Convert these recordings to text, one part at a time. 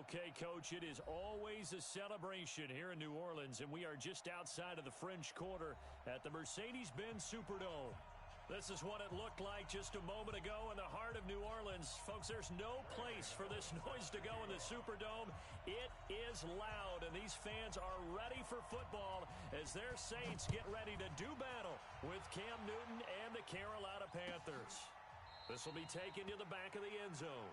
Okay, Coach, it is always a celebration here in New Orleans, and we are just outside of the French Quarter at the Mercedes-Benz Superdome. This is what it looked like just a moment ago in the heart of New Orleans. Folks, there's no place for this noise to go in the Superdome. It is loud, and these fans are ready for football as their Saints get ready to do battle with Cam Newton and the Carolina Panthers. This will be taken to the back of the end zone.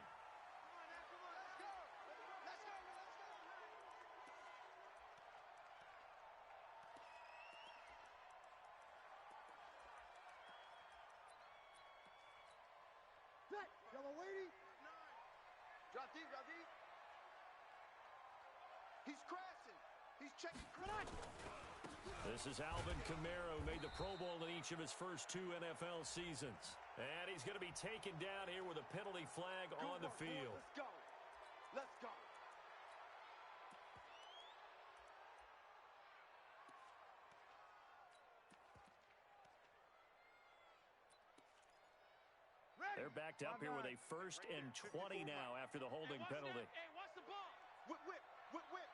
Yellow lady. Drop deep, drop deep. He's crashing. He's checking crash. This is Alvin Kamara, who made the Pro Bowl in each of his first 2 NFL seasons. And he's going to be taken down here with a penalty flag on the field. Let's go. Let's go. They're backed up here with a 1st and 20 now after the holding penalty. Hey, watch the ball. Whip, whip, whip, whip.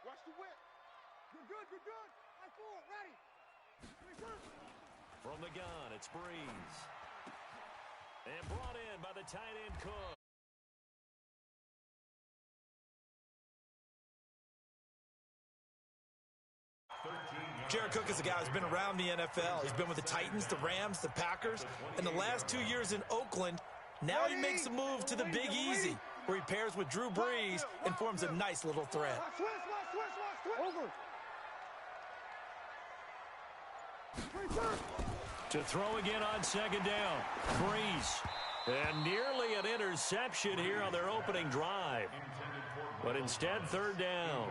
Watch the whip. You're good, you're good. High forward, ready. From the gun, it's Breeze. And brought in by the tight end Cook. Jared Cook is a guy who's been around the NFL. He's been with the Titans, the Rams, the Packers, and the last 2 years in Oakland. Now he makes a move to the Big Easy, where he pairs with Drew Brees and forms a nice little threat. Over. To throw again on 2nd down. Breeze. And nearly an interception here on their opening drive. But instead, 3rd down.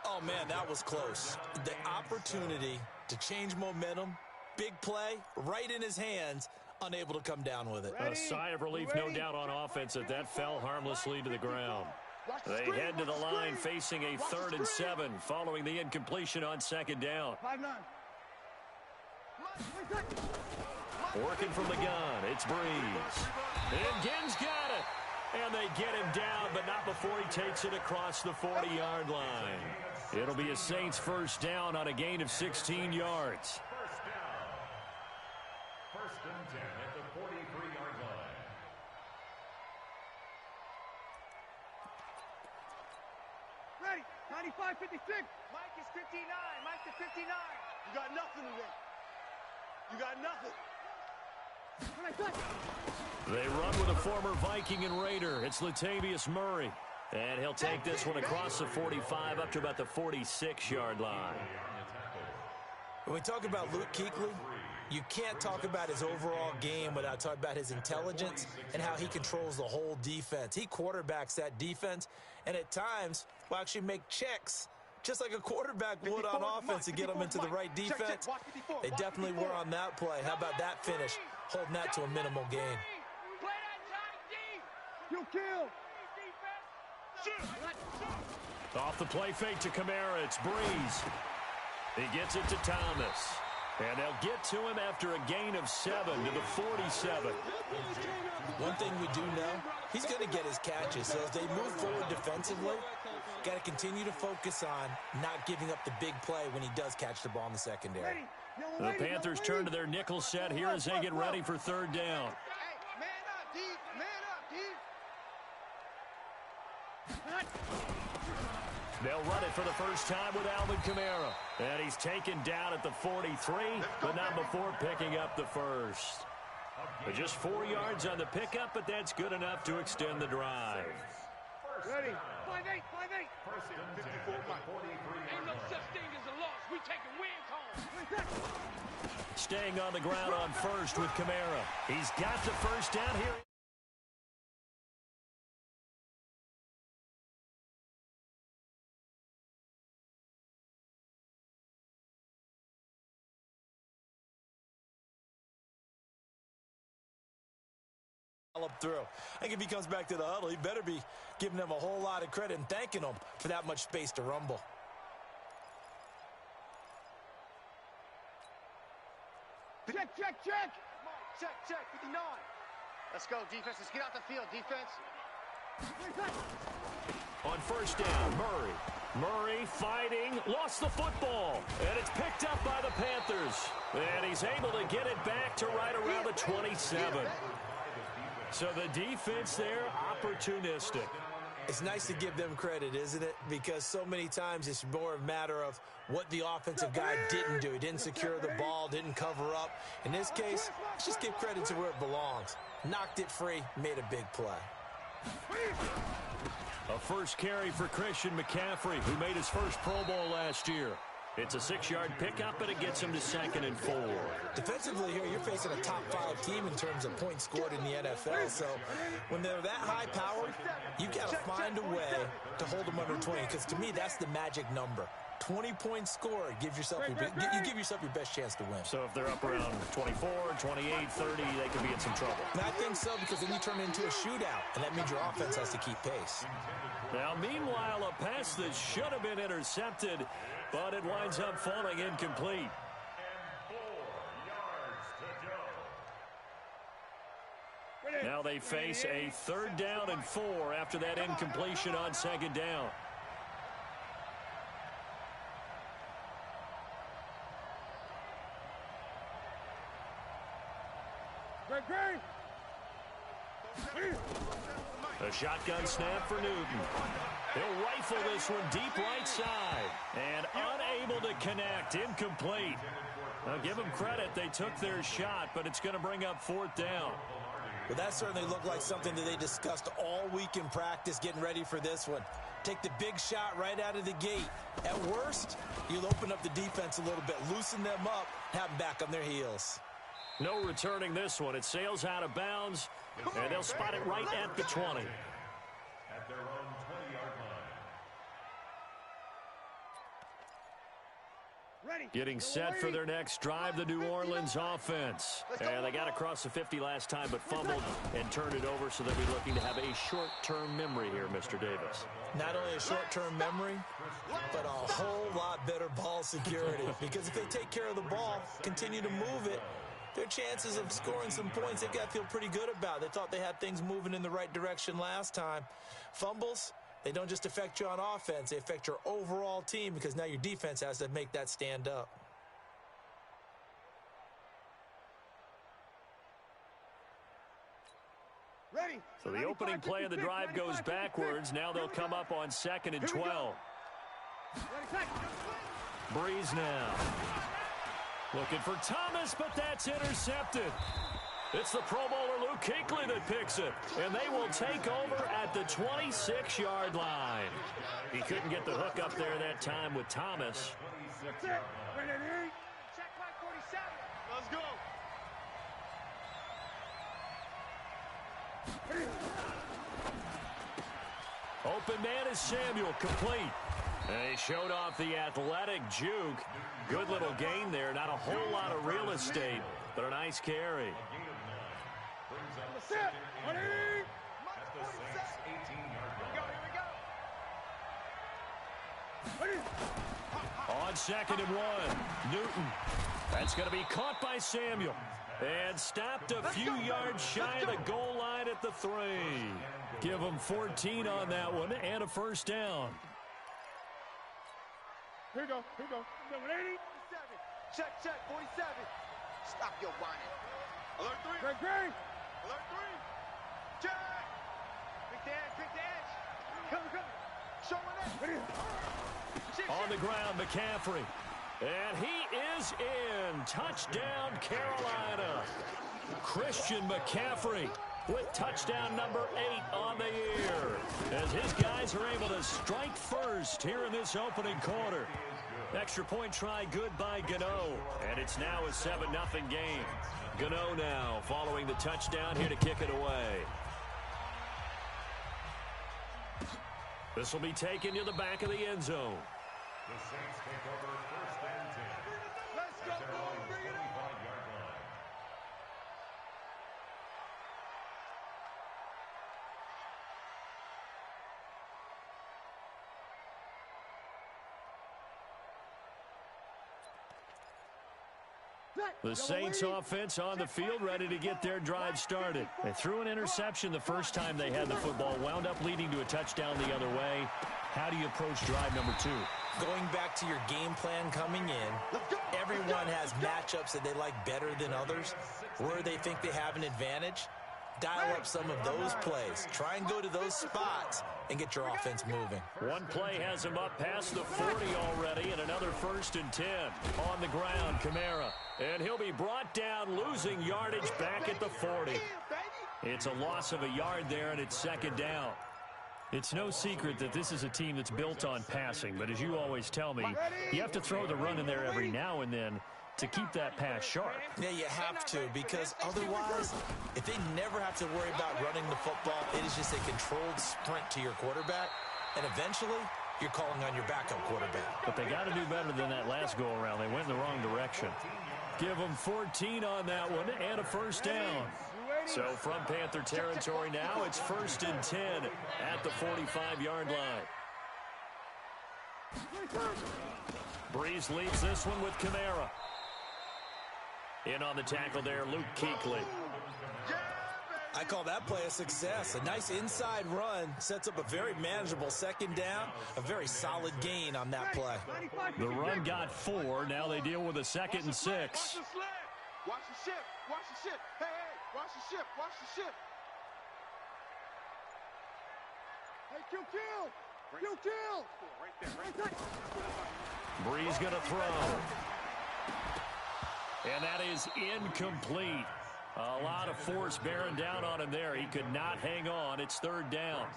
Oh, man, that was close. The opportunity to change momentum, big play, right in his hands, unable to come down with it. A sigh of relief, no doubt, on offense that fell harmlessly to the ground. They head to the line facing a 3rd and 7 following the incompletion on 2nd down. 5-9. Working from the gun, it's Breeze. And Ginn's got it. And they get him down, but not before he takes it across the 40-yard line. It'll be a Saints 1st down on a gain of 16 yards. 1st down. 1st and 10 at the 43-yard line. Ready. 95-56. Mike is 59. Mike to 59. You got nothing today. You got nothing. They run with a former Viking and Raider. It's Latavius Murray. And he'll take this one across the 45 up to about the 46-yard line. When we talk about Luke Kuechly, you can't talk about his overall game without talking about his intelligence and how he controls the whole defense. He quarterbacks that defense, and at times will actually make checks just like a quarterback would on offense to get them into the right defense. They definitely were on that play. How about that finish, holding that to a minimal gain. You kill. Off the play fake to Kamara, it's Breeze. He gets it to Thomas. And they'll get to him after a gain of 7 to the 47. One thing we do know, he's going to get his catches. So as they move forward defensively, got to continue to focus on not giving up the big play when he does catch the ball in the secondary. The Panthers turn to their nickel set here as they get ready for 3rd down. Hey, man up, D. Man up, D. They'll run it for the first time with Alvin Kamara. And he's taken down at the 43, but not before picking up the 1st. Just 4 yards on the pickup, but that's good enough to extend the drive. Ready. 5-8, 5-8. 1st and 10 at the 43-yard Ain't no line. such thing as a loss. We taking wins home. Staying on the ground on 1st with Kamara. He's got the 1st down here. Up through. I think if he comes back to the huddle, he better be giving them a whole lot of credit and thanking them for that much space to rumble. Check, check, check. Check, check, 59. Let's go, defense. Let's get out the field, defense. On first down, Murray. Murray fighting, lost the football, and it's picked up by the Panthers. And he's able to get it back to right around the 27. So the defense there, opportunistic. It's nice to give them credit, isn't it? Because so many times it's more a matter of what the offensive guy didn't do. He didn't secure the ball, didn't cover up. In this case, let's just give credit to where it belongs. Knocked it free, made a big play. A first carry for Christian McCaffrey, who made his first Pro Bowl last year. It's a 6-yard pickup, and it gets him to 2nd and 4. Defensively here, you're facing a top-5 team in terms of points scored in the NFL. So when they're that high-powered, you got to find a way to hold them under 20. Because to me, that's the magic number. 20 points scored. You give yourself your best chance to win. So if they're up around 24, 28, 30, they could be in some trouble. And I think so, because then you turn it into a shootout, and that means your offense has to keep pace. Now, meanwhile, a pass that should have been intercepted, but it winds up falling incomplete. And 4 yards to go. Now they face a 3rd down and 4 after that incompletion on 2nd down. A shotgun snap for Newton. He'll rifle this one deep right side. And unable to connect. Incomplete. Now give them credit. They took their shot, but it's going to bring up 4th down. Well, that certainly looked like something that they discussed all week in practice, getting ready for this one. Take the big shot right out of the gate. At worst, you'll open up the defense a little bit, loosen them up, have them back on their heels. No returning this one. It sails out of bounds, and they'll spot it right at the 20. At their own 20-yard line. Getting set for their next drive, the New Orleans offense. And they got across the 50 last time, but fumbled and turned it over, so they'll be looking to have a short-term memory here, Mr. Davis. Not only a short-term memory, but a whole lot better ball security. Because if they take care of the ball, continue to move it, their chances of scoring some points, they've got to feel pretty good about. They thought they had things moving in the right direction last time. Fumbles, they don't just affect you on offense. They affect your overall team, because now your defense has to make that stand up. So the opening play of the drive goes backwards. Now they'll come up on 2nd and 12. Breeze now. Looking for Thomas, but that's intercepted. It's the Pro Bowler Luke Kuechly that picks it, and they will take over at the 26-yard line. He couldn't get the hook up there that time with Thomas. Check my 47. Let's go. Open man is Samuel, complete. And he showed off the athletic juke. Good little gain there. Not a whole lot of real estate, but a nice carry. On 2nd and 1, Newton. That's going to be caught by Samuel. And stopped a few yards shy of the goal line at the 3. Give them 14 on that one and a first down. Here we go. Number 80. Check, 47. Stop your whining. Alert 3. Greg. Alert 3. Check. Pick the edge. Come. Show it up. On the ground, McCaffrey. And he is in. Touchdown, Carolina. Christian McCaffrey with touchdown number 8 on the year, as his guys are able to strike first here in this opening quarter. Extra point try good by Gano, and it's now a 7-0 game. Gano now following the touchdown here to kick it away. This will be taken to the back of the end zone. The Saints take over 1st and 10. Let's go. At their own 25-yard line. The Saints offense on the field, ready to get their drive started. They threw an interception the first time they had the football, wound up leading to a touchdown the other way. How do you approach drive number 2? Going back to your game plan coming in, everyone has matchups that they like better than others, where they think they have an advantage. Dial up some of those plays. Try and go to those spots and get your offense moving. One play has him up past the 40 already, and another 1st and 10. On the ground, Kamara. And he'll be brought down, losing yardage back at the 40. It's a loss of a yard there, and it's 2nd down. It's no secret that this is a team that's built on passing, but as you always tell me, you have to throw the run in there every now and then to keep that pass sharp. Yeah, you have to, because otherwise, if they never have to worry about running the football, it is just a controlled sprint to your quarterback, and eventually, you're calling on your backup quarterback. But they got to do better than that last go-around. They went in the wrong direction. Give them 14 on that one and a 1st down. So from Panther territory now, it's 1st and 10 at the 45-yard line. Breeze leads this one with Kamara. In on the tackle there, Luke Kuechly. I call that play a success. A nice inside run sets up a very manageable 2nd down, a very solid gain on that play. The run got 4. Now they deal with a 2nd and 6. Watch the ship. Watch the ship. Hey, watch the ship. Watch the ship. Hey, kill. Right there. Breeze going to throw. And that is incomplete. A lot of force bearing down on him there. He could not hang on. It's 3rd down.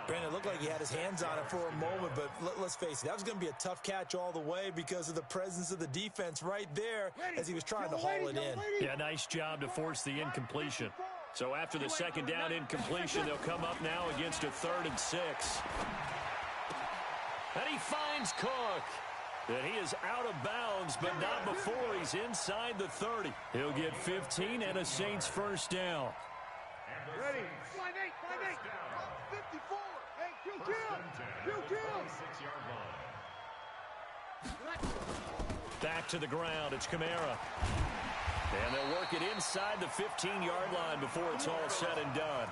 Brandon, it looked like he had his hands on it for a moment, but let's face it, that was going to be a tough catch all the way because of the presence of the defense right there as he was trying to haul it in. Yeah, nice job to force the incompletion. So after the 2nd down incompletion, they'll come up now against a 3rd and 6. And he finds Cook. And he is out of bounds, but not before he's inside the 30. He'll get 15 and a Saints 1st down. Ready. 5-8. 54. Hey, kill. Back to the ground. It's Kamara. And they'll work it inside the 15-yard line before it's all said and done.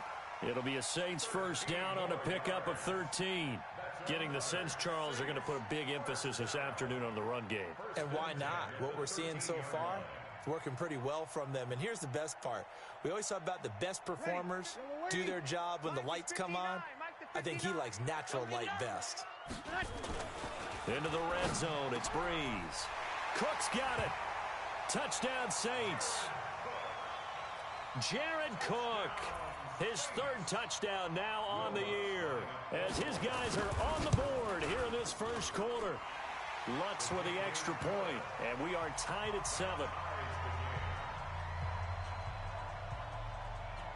It'll be a Saints 1st down on a pickup of 13. Getting the sense, Charles, they're going to put a big emphasis this afternoon on the run game. And why not? What we're seeing so far, it's working pretty well from them. And here's the best part. We always talk about the best performers do their job when the lights come on. I think he likes natural light best. Into the red zone, it's Breeze. Cook's got it. Touchdown, Saints. Jared Cook. His 3rd touchdown now on the year as his guys are on the board here in this 1st quarter. Lutz with the extra point, and we are tied at 7.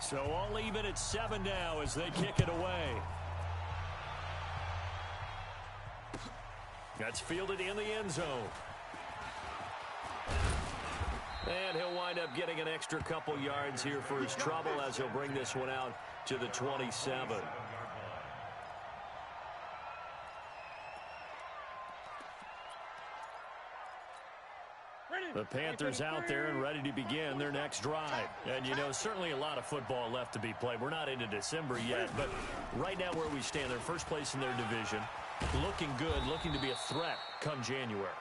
So all even at 7 now as they kick it away. That's fielded in the end zone. And he'll wind up getting an extra couple yards here for his trouble as he'll bring this one out to the 27. The Panthers out there and ready to begin their next drive. And, you know, certainly a lot of football left to be played. We're not into December yet, but right now where we stand, they're first place in their division. Looking good, looking to be a threat come January.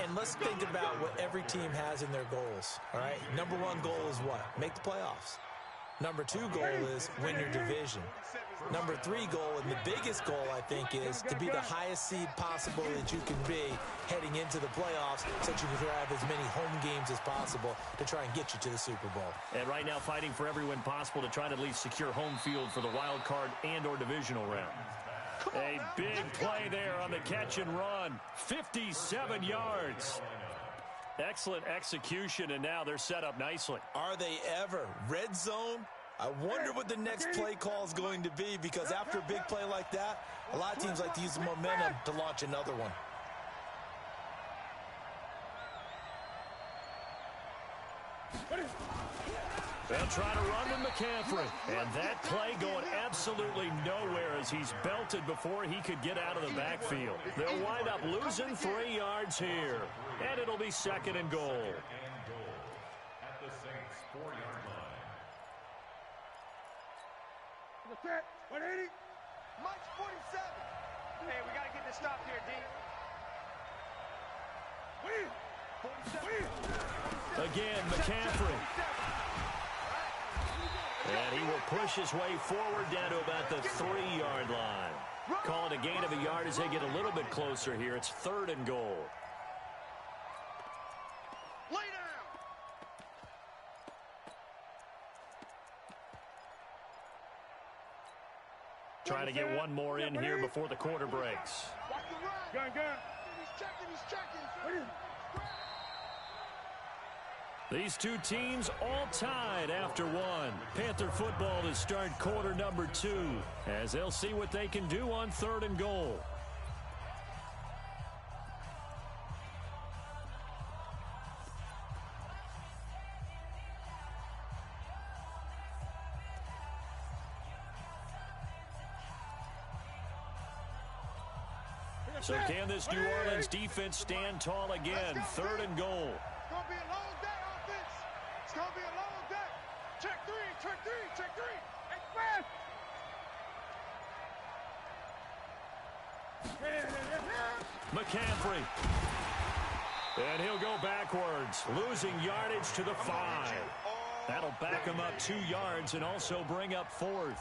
And let's think about what every team has in their goals, all right? Number 1 goal is what? Make the playoffs. Number 2 goal is win your division. Number 3 goal, and the biggest goal, I think, is to be the highest seed possible that you can be heading into the playoffs so that you can have as many home games as possible to try and get you to the Super Bowl. And right now fighting for every win possible to try to at least secure home field for the wild card and or divisional round. A big play there on the catch and run. 57 yards. Excellent execution, and now they're set up nicely. Are they ever? Red zone? I wonder what the next play call is going to be, because after a big play like that, a lot of teams like to use the momentum to launch another one. They'll try to run with McCaffrey. And that play going absolutely nowhere as he's belted before he could get out of the backfield. They'll wind up losing 3 yards here. And it'll be 2nd and goal. That's it. 180. Mike's 47. Hey, we got to get this stop here, D. Win. 47. Again, McCaffrey. And he will push his way forward down to about the 3-yard line. Call it a gain of a yard as they get a little bit closer here. It's 3rd and goal. Lay down. Trying to get one more in here before the quarter breaks. Watch the run. Gun. He's checking. These two teams all tied after one. Panther football to start quarter number 2 as they'll see what they can do on 3rd and goal. So can this New Orleans defense stand tall again? 3rd and goal. It's going to be a long day, offense. It's going to be a long day. Check three. Express. McCaffrey. And he'll go backwards, losing yardage to the 5. That'll back him up 2 yards and also bring up 4th.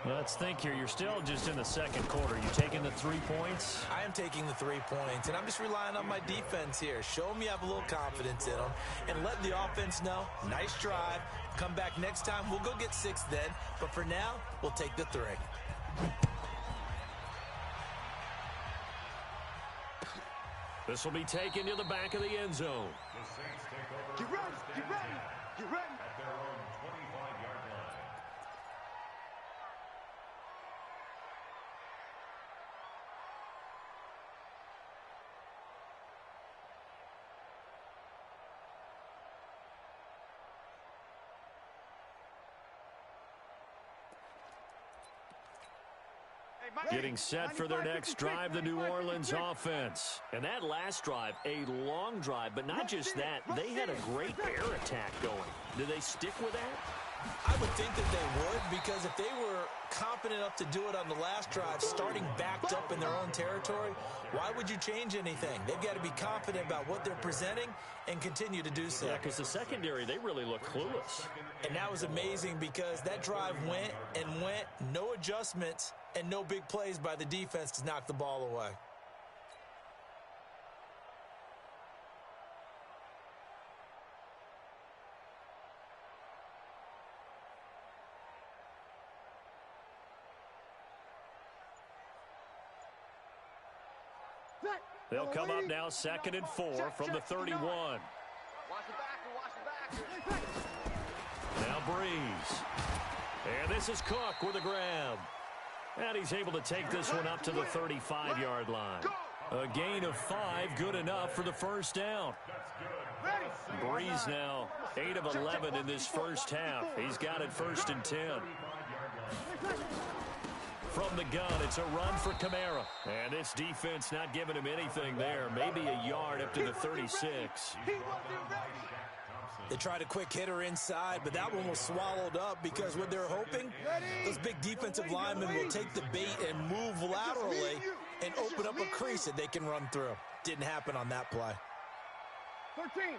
Let's think here. You're still just in the 2nd quarter. You taking the 3 points? I am taking the 3 points, and I'm just relying on my defense here. Show them you have a little confidence in them, and let the offense know, nice drive. Come back next time. We'll go get 6 then, but for now, we'll take the 3. This will be taken to the back of the end zone. The Saints take over. Get ready. At their own 25-yard line. Getting set for their next drive, the New Orleans offense. And that last drive, a long drive, but not just that. They had a great air attack going. Do they stick with that? I would think that they would, because if they were confident enough to do it on the last drive, starting backed up in their own territory, why would you change anything? They've got to be confident about what they're presenting and continue to do so. Yeah, because the secondary, they really look clueless. And that was amazing because that drive went, no adjustments, and no big plays by the defense to knock the ball away. They'll come up now 2nd and 4 from the 31. Watch the backer. Now Breeze. And this is Cook with a grab. And he's able to take this one up to the 35-yard line. A gain of 5, good enough for the first down. Breeze now 8 of 11 in this first half. He's got it 1st and 10. From the gun, it's a run for Kamara. And this defense not giving him anything there. Maybe a yard up to the 36. They tried a quick hitter inside, but that one was swallowed up because what they're hoping, those big defensive linemen will take the bait and move laterally and open up a crease that they can run through. Didn't happen on that play. 13.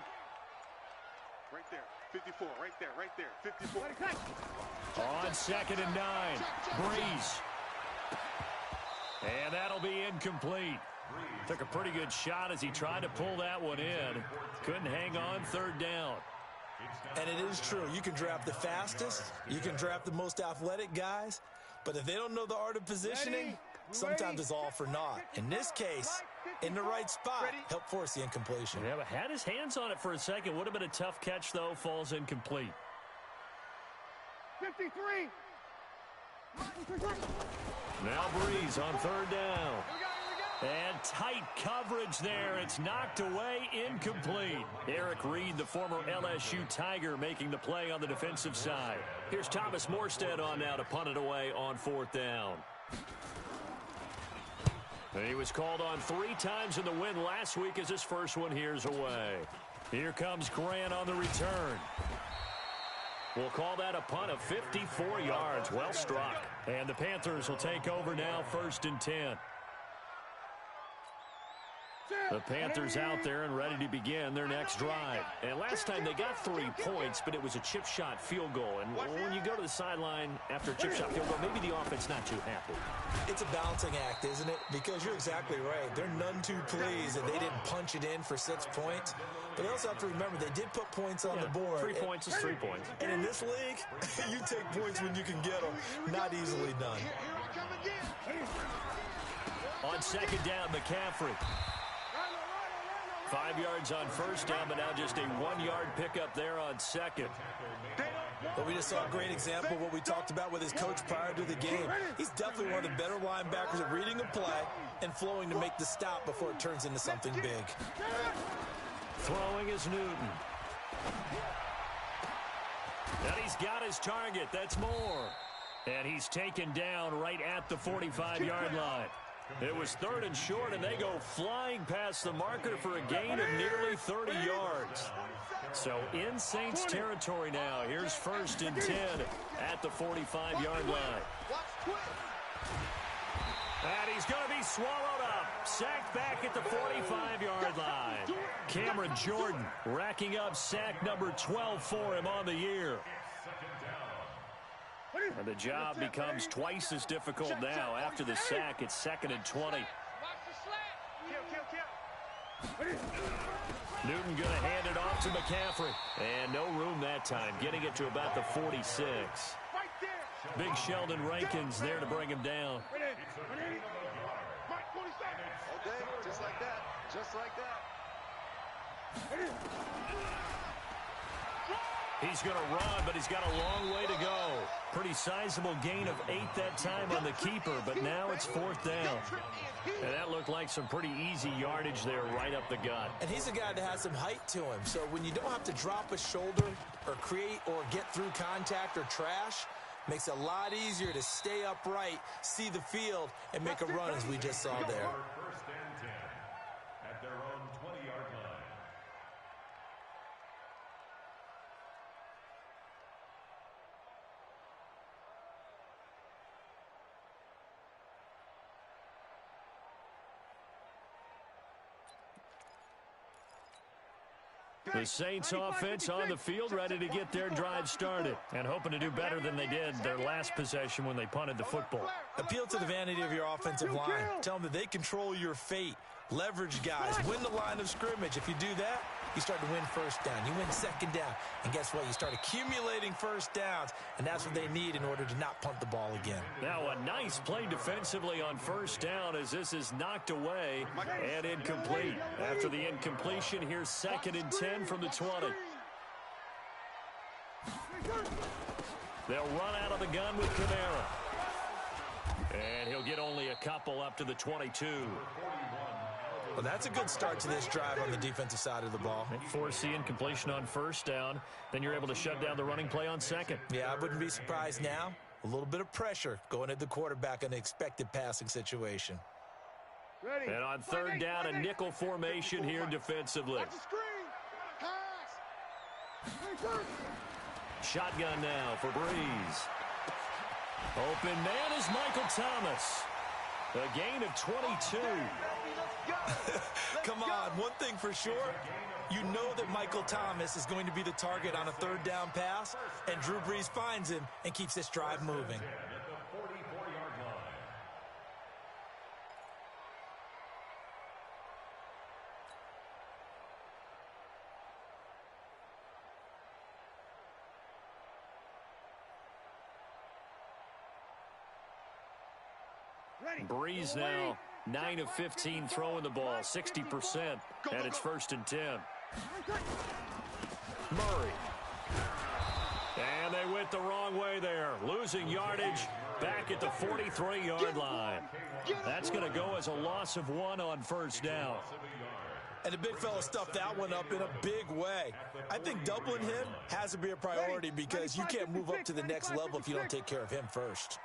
Right there. 54. Right there. 54. On 2nd and 9. Breeze. And that'll be incomplete. Took a pretty good shot as he tried to pull that one in. Couldn't hang on 3rd down. And it is true. You can draft the fastest. You can draft the most athletic guys. But if they don't know the art of positioning, sometimes it's all for naught. In this case, in the right spot, help force the incompletion. Yeah, but had his hands on it for a second. Would have been a tough catch, though. Falls incomplete. 53. Now Breeze on 3rd down. And tight coverage there. It's knocked away, incomplete. Eric Reed, the former LSU Tiger, making the play on the defensive side. Here's Thomas Morstead on now to punt it away on 4th down. And he was called on 3 times in the win last week as his first one here's away. Here comes Grant on the return. We'll call that a punt of 54 yards. Well struck. And the Panthers will take over now, 1st and 10. The Panthers out there and ready to begin their next drive. And last time they got 3 points, but it was a chip shot field goal. And when you go to the sideline after a chip shot field goal, maybe the offense not too happy. It's a balancing act, isn't it? Because you're exactly right. They're none too pleased that they didn't punch it in for 6 points. But they also have to remember they did put points on the board. 3 points is 3 points. And in this league, you take points when you can get them. Not easily done. On 2nd down, McCaffrey. 5 yards on 1st down, but now just a 1-yard pickup there on 2nd. But we just saw a great example of what we talked about with his coach prior to the game. He's definitely one of the better linebackers at reading a play and flowing to make the stop before it turns into something big. Throwing is Newton. And he's got his target. That's Moore. And he's taken down right at the 45-yard line. It was 3rd and short, and they go flying past the marker for a gain of nearly 30 yards. So in Saints territory now. Here's 1st and 10 at the 45-yard line. And he's going to be swallowed up. Sacked back at the 45-yard line. Cameron Jordan racking up sack number 12 for him on the year. And the job becomes twice as difficult now. After the sack, it's 2nd and 20. Newton going to hand it off to McCaffrey. And no room that time, getting it to about the 46. Big Sheldon Rankins there to bring him down. Okay, just like that. Just like that. He's going to run, but he's got a long way to go. Pretty sizable gain of 8 that time on the keeper, but now it's 4th down. And that looked like some pretty easy yardage there right up the gut. And he's a guy that has some height to him, so when you don't have to drop a shoulder or create or get through contact or trash, makes it a lot easier to stay upright, see the field, and make a run as we just saw there. 1st and 10 at their own 20-yard line. The Saints offense on the field, ready to get their drive started and hoping to do better than they did their last possession when they punted the football. Appeal to the vanity of your offensive line. Tell them that they control your fate. Leverage guys. Win the line of scrimmage. If you do that, you start to win 1st down. You win 2nd down. And guess what? You start accumulating 1st downs, and that's what they need in order to not punt the ball again. Now a nice play defensively on 1st down as this is knocked away and incomplete. After the incompletion, here's 2nd and 10 from the 20. They'll run out of the gun with Kamara. And he'll get only a couple up to the 22. Well, that's a good start to this drive on the defensive side of the ball. They force the incompletion on 1st down. Then you're able to shut down the running play on 2nd. Yeah, I wouldn't be surprised now. A little bit of pressure going at the quarterback in an expected passing situation. And on 3rd down, a nickel formation here defensively. Shotgun now for Breeze. Open man is Michael Thomas. A gain of 22. Come on, one thing for sure, you know that Michael Thomas is going to be the target on a 3rd down pass, and Drew Brees finds him and keeps this drive moving. Breeze now 9 of 15 throwing the ball, 60%, and it's 1st and 10. Murray. And they went the wrong way there, losing yardage back at the 43-yard line. That's going to go as a loss of 1 on 1st down. And the big fella stuffed that one up in a big way. I think doubling him has to be a priority because you can't move up to the next level if you don't take care of him first.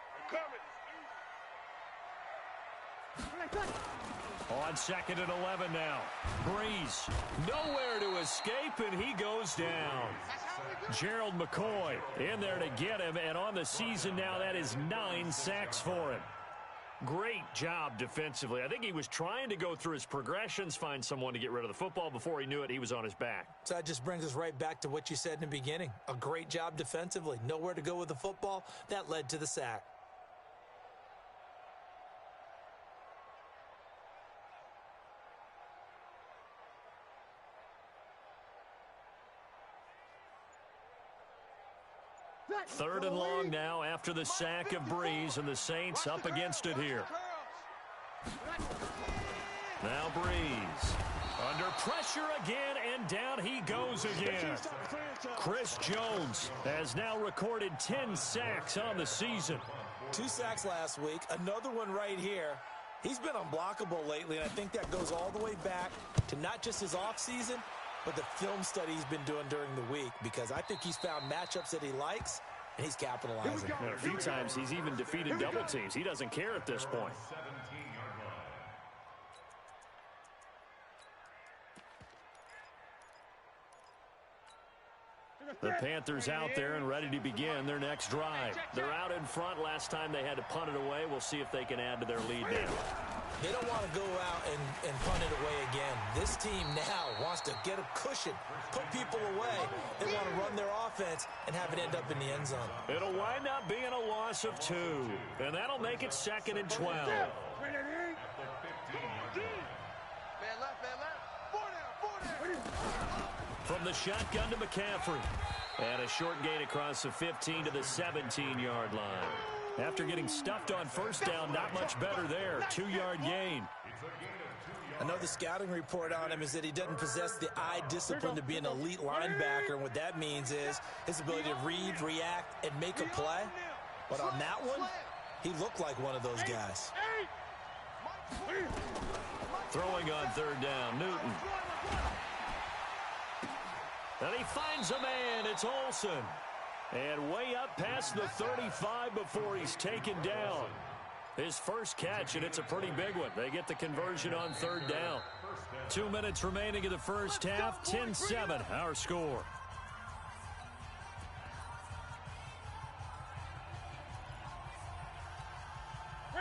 On 2nd and 11 now. Breeze, nowhere to escape, and he goes down. Gerald McCoy in there to get him, and on the season now, that is 9 sacks for him. Great job defensively. I think he was trying to go through his progressions, find someone to get rid of the football. Before he knew it, he was on his back. So that just brings us right back to what you said in the beginning. A great job defensively. Nowhere to go with the football. That led to the sack. Third and long now after the sack of Breeze, and the Saints up against it here. Now Breeze under pressure again, and down he goes again. Chris Jones has now recorded 10 sacks on the season. 2 sacks last week, another one right here. He's been unblockable lately, and I think that goes all the way back to not just his offseason, but the film study he's been doing during the week, because I think he's found matchups that he likes, and he's capitalizing. And a few times he's even defeated double teams. He doesn't care at this point. The Panthers out there and ready to begin their next drive. They're out in front. Last time they had to punt it away. We'll see if they can add to their lead now. They don't want to go out and punt it away again. This team now wants to get a cushion, put people away. They want to run their offense and have it end up in the end zone. It'll wind up being a loss of 2, and that'll make it 2nd and 12. Man left, 4 down. From the shotgun to McCaffrey. And a short gain across the 15 to the 17-yard line. After getting stuffed on first down, not much better there. 2-yard gain. Another scouting report on him is that he doesn't possess the eye discipline to be an elite linebacker. And what that means is his ability to read, react, and make a play. But on that one, he looked like one of those guys. Throwing on 3rd down, Newton. And he finds a man. It's Olsen. And way up past the 35 before he's taken down. His first catch, and it's a pretty big one. They get the conversion on 3rd down. 2 minutes remaining in the first half. 10-7, our score.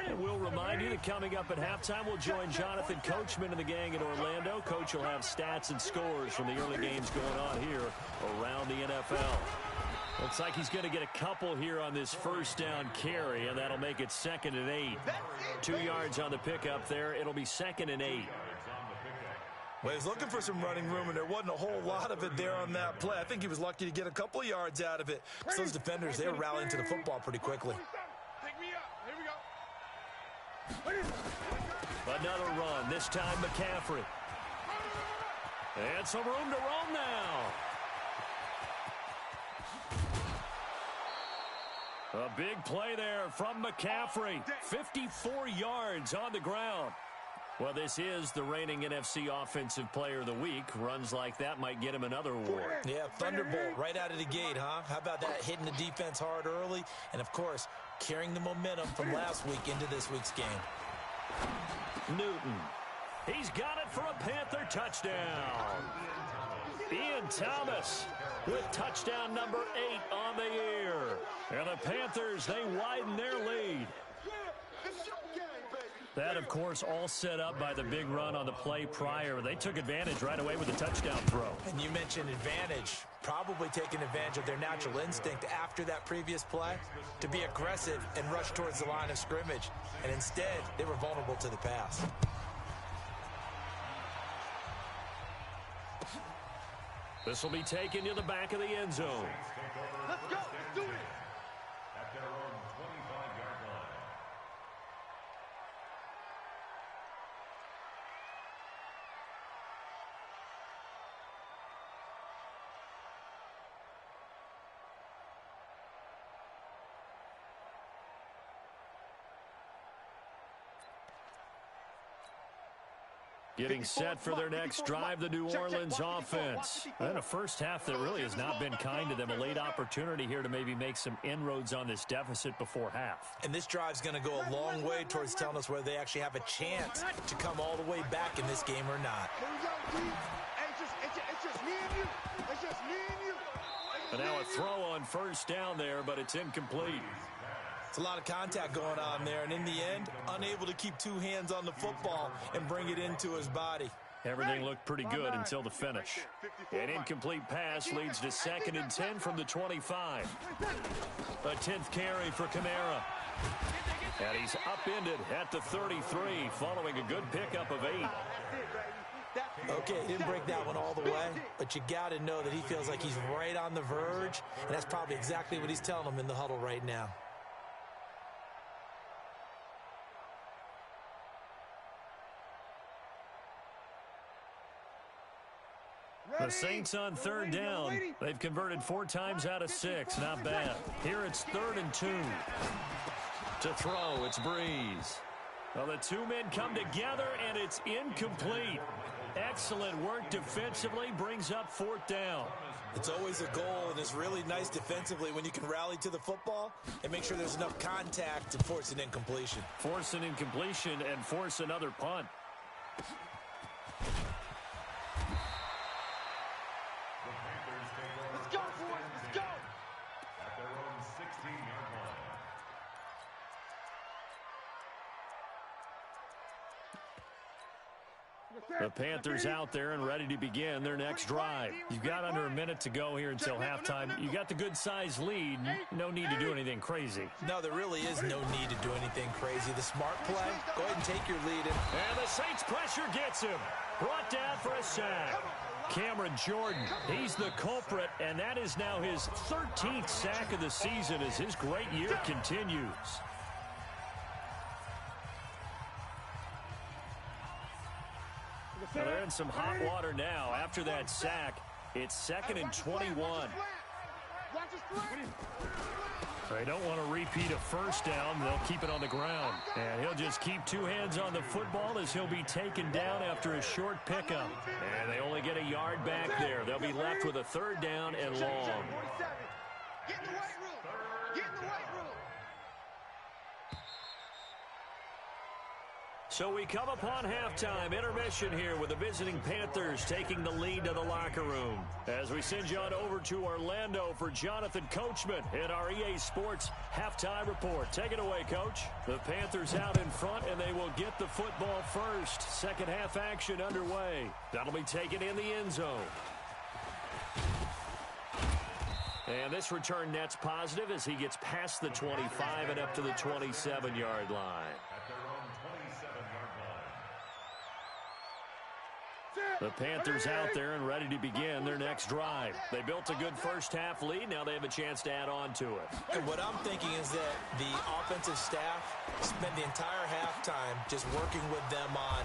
And we'll remind you that coming up at halftime, we'll join Jonathan Coachman and the gang in Orlando. Coach will have stats and scores from the early games going on here around the NFL. Looks like he's going to get a couple here on this first down carry, and that'll make it 2nd and 8. 2 yards on the pickup there. It'll be 2nd and 8. Well, he was looking for some running room, and there wasn't a whole lot of it there on that play. I think he was lucky to get a couple of yards out of it. So those defenders, they were rallying to the football pretty quickly. Pick me up. Here we go. Another run, this time McCaffrey. And some room to roam now. A big play there from McCaffrey. 54 yards on the ground. Well, this is the reigning NFC Offensive Player of the Week. Runs like that might get him another award. Yeah, Thunderbolt right out of the gate, huh? How about that, hitting the defense hard early? And, of course, carrying the momentum from last week into this week's game. Newton. He's got it for a Panther touchdown. Ian Thomas with touchdown number 8 on the year. And the Panthers, they widen their lead. That, of course, all set up by the big run on the play prior. They took advantage right away with a touchdown throw. And you mentioned advantage. Probably taking advantage of their natural instinct after that previous play to be aggressive and rush towards the line of scrimmage. And instead, they were vulnerable to the pass. This will be taken to the back of the end zone. Let's go. Do it. At their own 25-yard line. Getting set for their next drive, the New Orleans offense. And a first half that really has not been kind to them. A late opportunity here to maybe make some inroads on this deficit before half. And this drive's going to go a long way towards telling us whether they actually have a chance to come all the way back in this game or not. It's just me and you. It's just me and you. And now a throw on first down there, but it's incomplete. It's a lot of contact going on there, and in the end, unable to keep two hands on the football and bring it into his body. Everything looked pretty good until the finish. An incomplete pass leads to 2nd and 10 from the 25. A 10th carry for Kamara. And he's upended at the 33 following a good pickup of 8. Okay, he didn't break that one all the way, but you got to know that he feels like he's right on the verge, and that's probably exactly what he's telling them in the huddle right now. The Saints on 3rd down. They've converted 4 times out of 6. Not bad. Here it's 3rd and 2. To throw, it's Breeze. Well, the two men come together, and it's incomplete. Excellent work defensively, brings up 4th down. It's always a goal, and it's really nice defensively when you can rally to the football and make sure there's enough contact to force an incompletion. Force an incompletion and force another punt. Let's go, boys. Let's go. At their own 16-yard line. The Panthers out there and ready to begin their next drive. You've got under a minute to go here until halftime. You got the good-sized lead. No need to do anything crazy. No, there really is no need to do anything crazy. The smart play, go ahead and take your lead. And the Saints pressure gets him. Brought down for a sack. Cameron Jordan, he's the culprit, and that is now his 13th sack of the season as his great year continues. Well, they're in some hot water now. After that sack, it's 2nd and 21. They don't want to repeat a first down. They'll keep it on the ground. And he'll just keep 2 hands on the football as he'll be taken down after a short pickup. And they only get a yard back there. They'll be left with a 3rd down and long. Get in the weight room. Get in the weight room. So we come upon halftime intermission here with the visiting Panthers taking the lead to the locker room. As we send you on over to Orlando for Jonathan Coachman in our EA Sports halftime report. Take it away, Coach. The Panthers out in front, and they will get the football first. Second half action underway. That'll be taken in the end zone. And this return net's positive as he gets past the 25 and up to the 27-yard line. The Panthers out there and ready to begin their next drive. They built a good first half lead. Now they have a chance to add on to it. And what I'm thinking is that the offensive staff spent the entire halftime just working with them on,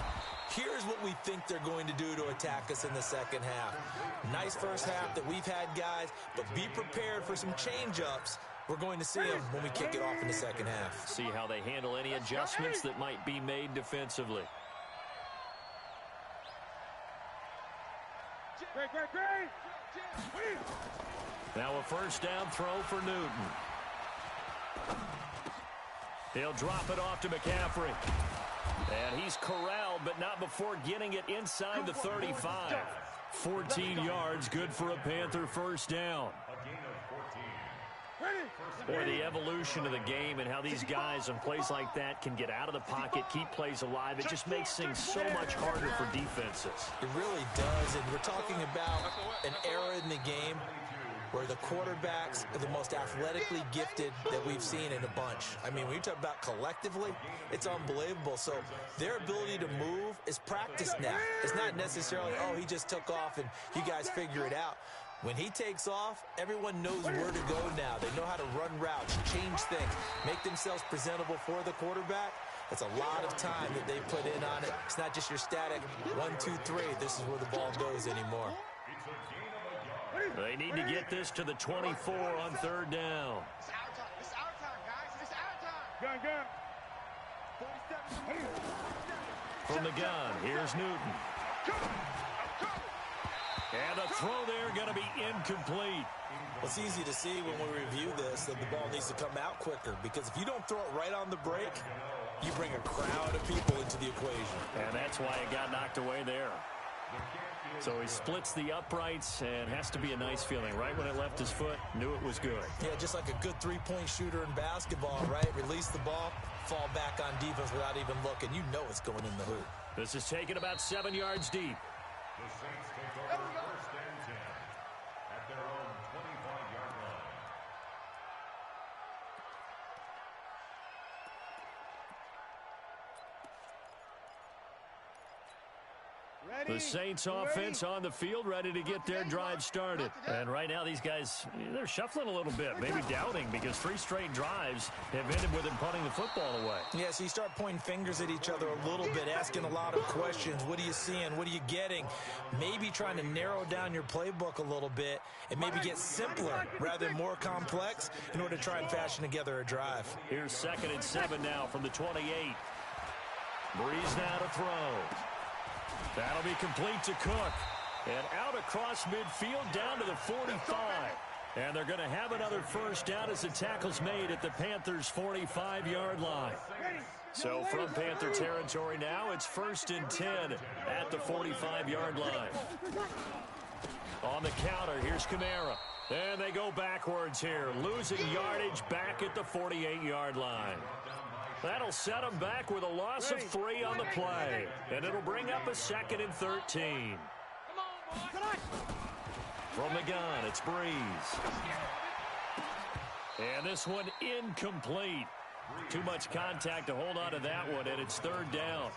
here's what we think they're going to do to attack us in the second half. Nice first half that we've had, guys, but be prepared for some change-ups. We're going to see them when we kick it off in the second half. See how they handle any adjustments that might be made defensively. Now a first down throw for Newton. He'll drop it off to McCaffrey. And he's corralled, but not before getting it inside the 35. 14 yards, good for a Panther first down. Boy, the evolution of the game and how these guys on plays like that can get out of the pocket, keep plays alive, it just makes things so much harder for defenses. It really does, and we're talking about an era in the game where the quarterbacks are the most athletically gifted that we've seen in a bunch. I mean, when you talk about collectively, it's unbelievable. So their ability to move is practiced now. It's not necessarily, oh, he just took off and you guys figure it out. When he takes off, everyone knows where to go now. They know how to run routes, change things, make themselves presentable for the quarterback. That's a lot of time that they put in on it. It's not just your static 1, 2, 3. This is where the ball goes anymore. They need to get this to the 24 on 3rd down. It's our time. It's our time, guys. It's our time. Gun. From the gun, here's Newton. And the throw there going to be incomplete. It's easy to see when we review this that the ball needs to come out quicker, because if you don't throw it right on the break, you bring a crowd of people into the equation. And that's why it got knocked away there. So he splits the uprights, and has to be a nice feeling. Right when it left his foot, knew it was good. Yeah, just like a good three-point shooter in basketball, right? Release the ball, fall back on defense without even looking. You know it's going in the hoop. This is taken about 7 yards deep. The Saints take over first and 10 at their own 25-yard line. The Saints offense on the field, ready to get their drive started. And right now these guys, they're shuffling a little bit, maybe doubting, because 3 straight drives have ended with them punting the football away. Yeah, so you start pointing fingers at each other a little bit, asking a lot of questions. What are you seeing? What are you getting? Maybe trying to narrow down your playbook a little bit and maybe get simpler rather than more complex in order to try and fashion together a drive. Here's 2nd and 7 now from the 28. Breeze now to throw. That'll be complete to Cook. And out across midfield down to the 45. And they're going to have another first down as the tackle's made at the Panthers' 45-yard line. So from Panther territory now, it's 1st and 10 at the 45-yard line. On the counter, here's Kamara. And they go backwards here, losing yardage back at the 48-yard line. That'll set them back with a loss of 3 on the play. And it'll bring up a 2nd and 13. From the gun, it's Breeze. And this one incomplete. Too much contact to hold on to that one, and it's 3rd down.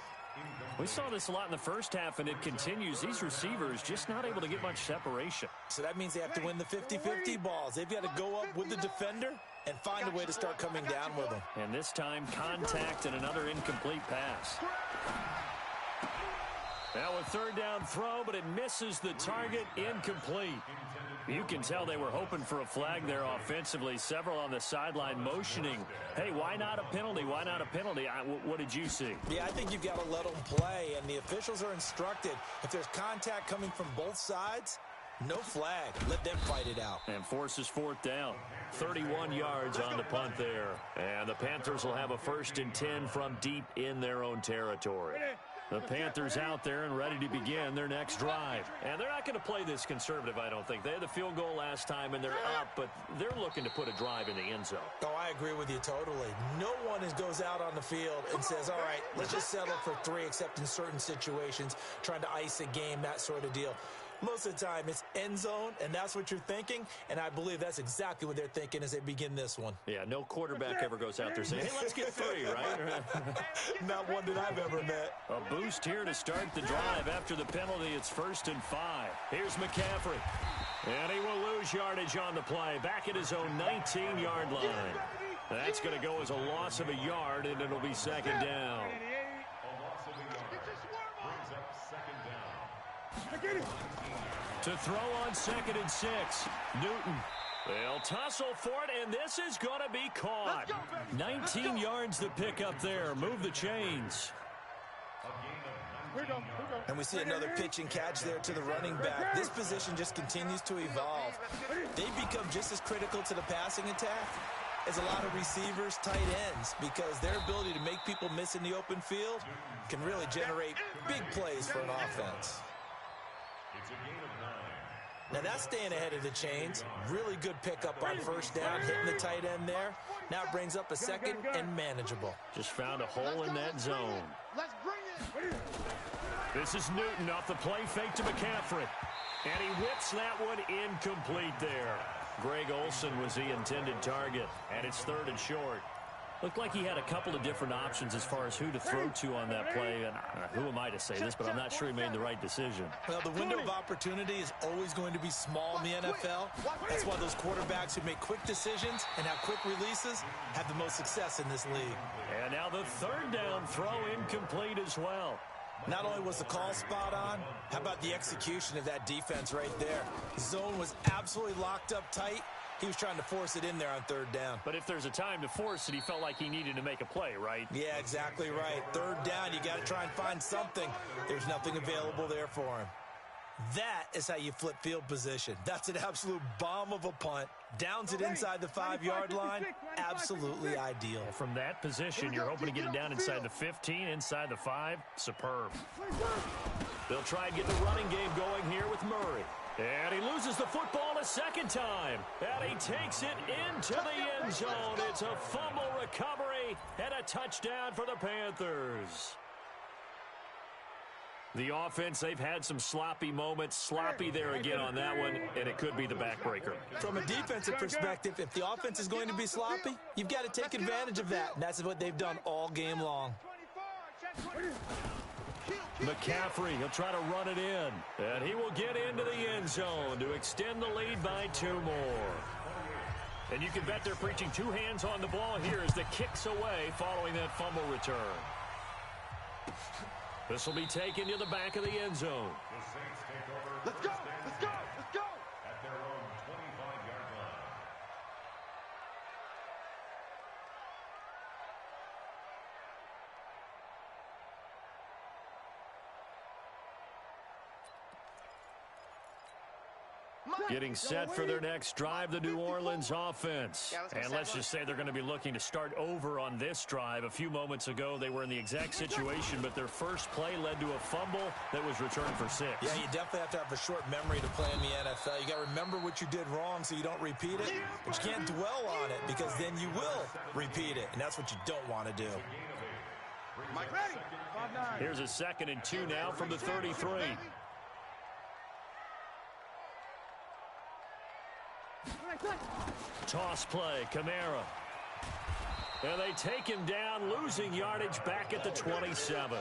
We saw this a lot in the first half, and it continues. These receivers just not able to get much separation. So that means they have to win the 50-50 balls. They've got to go up with the defender and find a way to start coming down with them. And this time, contact and another incomplete pass. Now a 3rd down throw, but it misses the target, incomplete. You can tell they were hoping for a flag there offensively. Several on the sideline motioning, hey, why not a penalty? Why not a penalty? What did you see? Yeah, I think you've got to let them play, and the officials are instructed. If there's contact coming from both sides, no flag. Let them fight it out. And forces 4th down. 31 yards on the punt there. And the Panthers will have a 1st and 10 from deep in their own territory. The Panthers out there and ready to begin their next drive. And they're not going to play this conservative, I don't think. They had the field goal last time, and they're up, but they're looking to put a drive in the end zone. Oh, I agree with you totally. No one goes out on the field and says, all right, let's just settle for 3, except in certain situations, trying to ice a game, that sort of deal. Most of the time, it's end zone, and that's what you're thinking, and I believe that's exactly what they're thinking as they begin this one. Yeah, no quarterback ever goes out there saying, hey, let's get 3, right? Not one that I've ever met. A boost here to start the drive. After the penalty, it's 1st and 5. Here's McCaffrey. And he will lose yardage on the play, back at his own 19-yard line. That's going to go as a loss of a yard, and it'll be 2nd down. To throw on 2nd and 6, Newton. They'll tussle for it, and this is going to be caught. 19 yards to pick up there. Move the chains. And we see another pitch and catch there to the running back. This position just continues to evolve. They become just as critical to the passing attack as a lot of receivers, tight ends, because their ability to make people miss in the open field can really generate big plays for an offense. Now that's staying ahead of the chains. Really good pickup on 1st down, hitting the tight end there. Now it brings up a 2nd and manageable. Just found a hole in that zone. This is Newton off the play fake to McCaffrey. And he whips that one incomplete there. Greg Olsen was the intended target, and it's 3rd and short. Looked like he had a couple of different options as far as who to throw to on that play. And who am I to say this, but I'm not sure he made the right decision. Well, the window of opportunity is always going to be small in the NFL. That's why those quarterbacks who make quick decisions and have quick releases have the most success in this league. And now the 3rd down throw incomplete as well. Not only was the call spot on, how about the execution of that defense right there? Zone was absolutely locked up tight. He was trying to force it in there on third down. But if there's a time to force it, he felt like he needed to make a play, right? Yeah, exactly right. Third down, you got to try and find something. There's nothing available there for him. That is how you flip field position. That's an absolute bomb of a punt. Downs it inside the 5-yard line. Absolutely ideal. From that position, you're hoping to get it down inside the 15, inside the 5. Superb. They'll try and get the running game going here with Murray. And he loses the football a second time. And he takes it into the end zone. It's a fumble recovery and a touchdown for the Panthers. The offense, they've had some sloppy moments. Sloppy there again on that one, and it could be the backbreaker. From a defensive perspective, if the offense is going to be sloppy, you've got to take advantage of that, and that's what they've done all game long. McCaffrey, he'll try to run it in, and he will get into the end zone to extend the lead by 2 more. And you can bet they're preaching 2 hands on the ball here as the kick's away following that fumble return. This will be taken to the back of the end zone. The Saints take over. Let's go! Let's go! Let's go! At their own 25-yard line. Getting set for their next drive, the New Orleans offense. And let's just say they're going to be looking to start over on this drive. A few moments ago, they were in the exact situation, but their first play led to a fumble that was returned for 6. Yeah, you definitely have to have a short memory to play in the NFL. You got to remember what you did wrong so you don't repeat it, but you can't dwell on it because then you will repeat it, and that's what you don't want to do. Mike, ready? Here's a 2nd and 2 now from the 33. Toss play, Kamara. And they take him down, losing yardage back at the 27.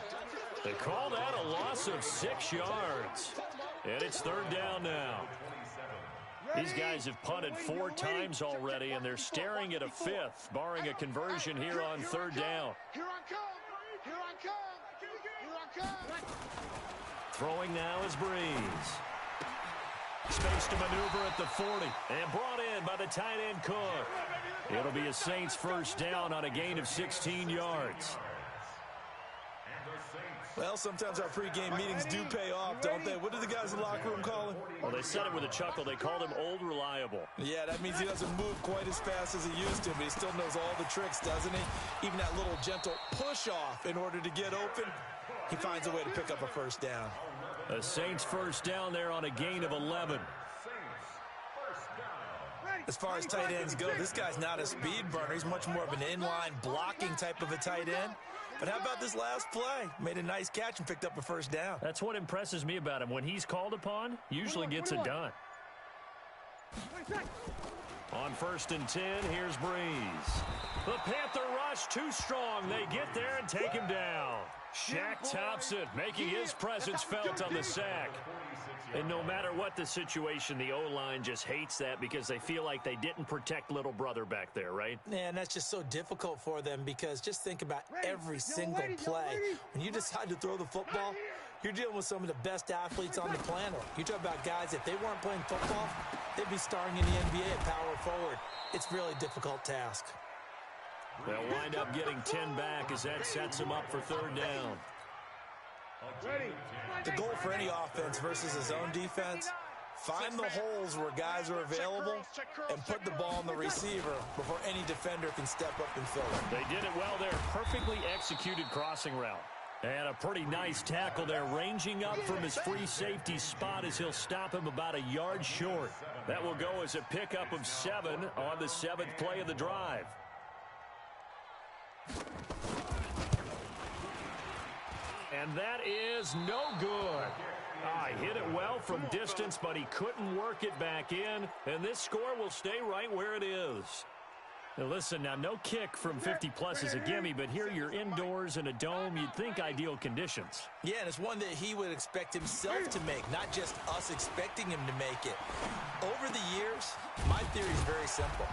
They call that a loss of 6 yards. And it's 3rd down now. These guys have punted 4 times already, and they're staring at a 5th, barring a conversion here on 3rd down. Here I come! Here I come! Here I come! Throwing now is Breeze. Space to maneuver at the 40. And brought in by the tight end Cook. It'll be a Saints first down on a gain of 16 yards. Well, sometimes our pregame meetings do pay off, don't they? What do the guys in the locker room call him? Well, they said it with a chuckle. They called him Old Reliable. Yeah, that means he doesn't move quite as fast as he used to, but he still knows all the tricks, doesn't he? Even that little gentle push-off in order to get open, he finds a way to pick up a first down. A Saints first down there on a gain of 11. As far as tight ends go, this guy's not a speed burner. He's much more of an inline blocking type of a tight end. But how about this last play? Made a nice catch and picked up a first down. That's what impresses me about him. When he's called upon, usually gets it done. On 1st and 10, here's Breeze. The Panther rush too strong. They get there and take him down. Shaq Thompson making his presence felt on the sack. And no matter what the situation, the O-line just hates that because they feel like they didn't protect little brother back there, right? Yeah, and that's just so difficult for them because just think about every single play. When you decide to throw the football, you're dealing with some of the best athletes on the planet. You talk about guys, if they weren't playing football, they'd be starring in the NBA at power forward. It's a really difficult task. They'll wind up getting 10 back as that sets them up for 3rd down. The goal for any offense versus his own defense, find the holes where guys are available and put the ball on the receiver before any defender can step up and fill it. They did it well there. Perfectly executed crossing route. And a pretty nice tackle there, ranging up from his free safety spot as he'll stop him about a yard short. That will go as a pickup of 7 on the 7th play of the drive. And that is no good. He hit it well from distance, but he couldn't work it back in. And this score will stay right where it is. Now listen, now no kick from 50-plus is a gimme, but here you're indoors in a dome. You'd think ideal conditions. Yeah, and it's one that he would expect himself to make, not just us expecting him to make it. Over the years, my theory is very simple.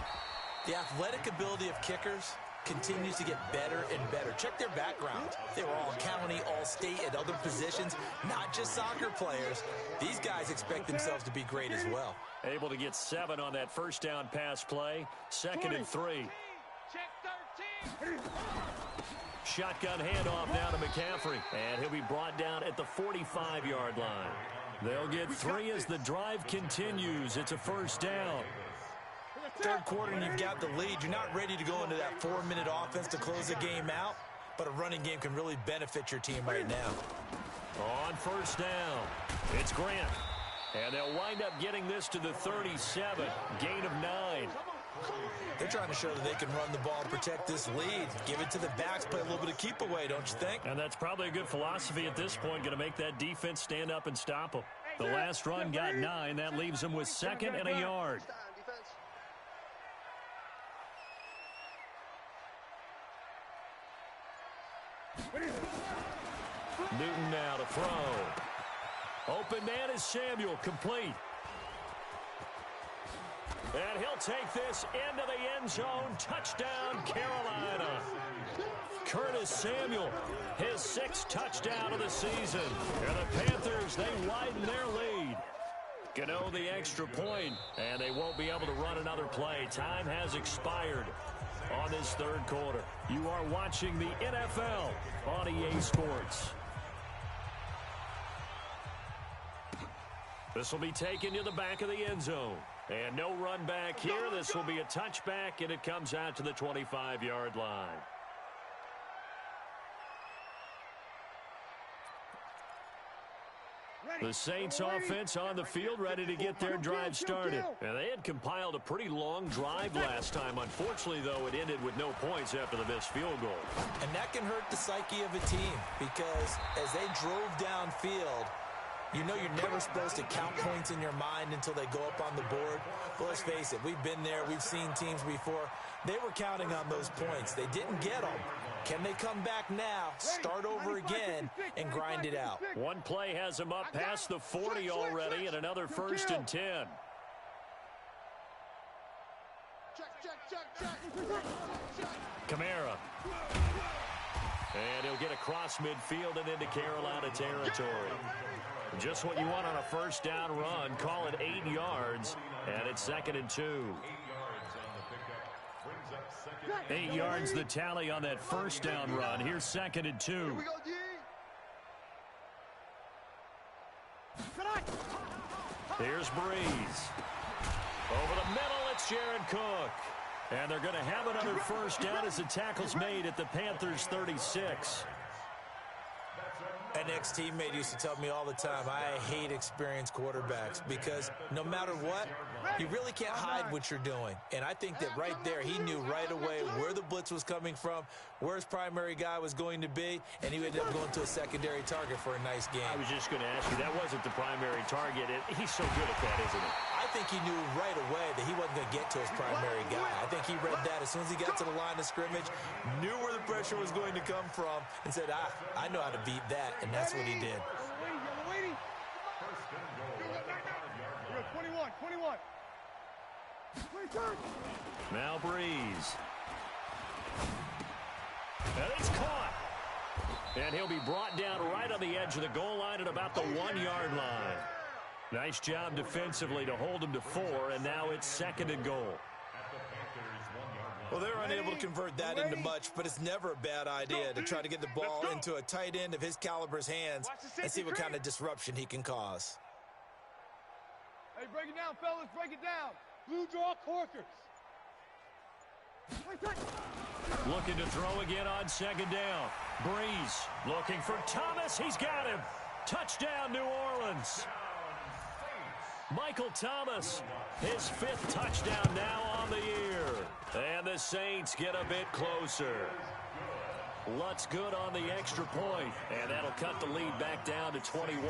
The athletic ability of kickers continues to get better and better. Check their backgrounds. They were all county, all state, at other positions, not just soccer players. These guys expect themselves to be great as well. Able to get 7 on that first down pass play. 2nd and 3. Check 13. Shotgun handoff now to McCaffrey. And he'll be brought down at the 45-yard line. They'll get 3 as the drive continues. It's a first down. Third quarter and you've got the lead. You're not ready to go into that 4-minute offense to close the game out, but a running game can really benefit your team right now. On first down, it's Grant. And they'll wind up getting this to the 37. Gain of 9. They're trying to show that they can run the ball, protect this lead, give it to the backs, play a little bit of keep away, don't you think? And that's probably a good philosophy at this point, going to make that defense stand up and stop them. The last run got 9. That leaves them with 2nd and a yard. Newton now to throw. Open man is Samuel, complete. And he'll take this into the end zone. Touchdown, Carolina. Curtis Samuel, his 6th touchdown of the season. And the Panthers, they widen their lead. Gano the extra point, and they won't be able to run another play. Time has expired on this third quarter. You are watching the NFL on EA Sports. This will be taken to the back of the end zone. And no run back here. This will be a touchback, and it comes out to the 25-yard line. The Saints offense on the field, ready to get their drive started. And they had compiled a pretty long drive last time. Unfortunately, though, it ended with no points after the missed field goal. And that can hurt the psyche of a team because as they drove downfield, you know you're never supposed to count points in your mind until they go up on the board. But let's face it, we've been there. We've seen teams before. They were counting on those points. They didn't get them. Can they come back now, start over again, and grind it out? One play has them up past the 40 already, and another 1st and 10. Kamara. And he'll get across midfield and into Carolina territory. Just what you want on a first down run. Call it 8 yards, and it's 2nd and 2. 8 yards the tally on that first down run. Here's 2nd and 2. Here's Breeze. Over the middle, it's Jared Cook. And they're going to have another first down as the tackle's made at the Panthers' 36. An ex-teammate used to tell me all the time, I hate experienced quarterbacks because no matter what, you really can't hide what you're doing. And I think that right there, he knew right away where the blitz was coming from, where his primary guy was going to be, and he ended up going to a secondary target for a nice game. I was just going to ask you, that wasn't the primary target. He's so good at that, isn't he? I think he knew right away that he wasn't going to get to his primary guy. I think he read that as soon as he got to the line of scrimmage, knew where the pressure was going to come from, and said, I know how to beat that, and that's what he did. 21. Now Breeze. And it's caught. And he'll be brought down right on the edge of the goal line at about the 1-yard line. Nice job defensively to hold him to 4, and now it's 2nd and goal. Well, they're unable to convert that into much, but it's never a bad idea to try to get the ball into a tight end of his caliber's hands and see what kind of disruption he can cause. Hey, break it down, fellas. Break it down. Blue draw corkers. Looking to throw again on 2nd down. Breeze looking for Thomas. He's got him. Touchdown, New Orleans. Michael Thomas, his 5th touchdown now on the year. And the Saints get a bit closer. Lutz good on the extra point, and that'll cut the lead back down to 21.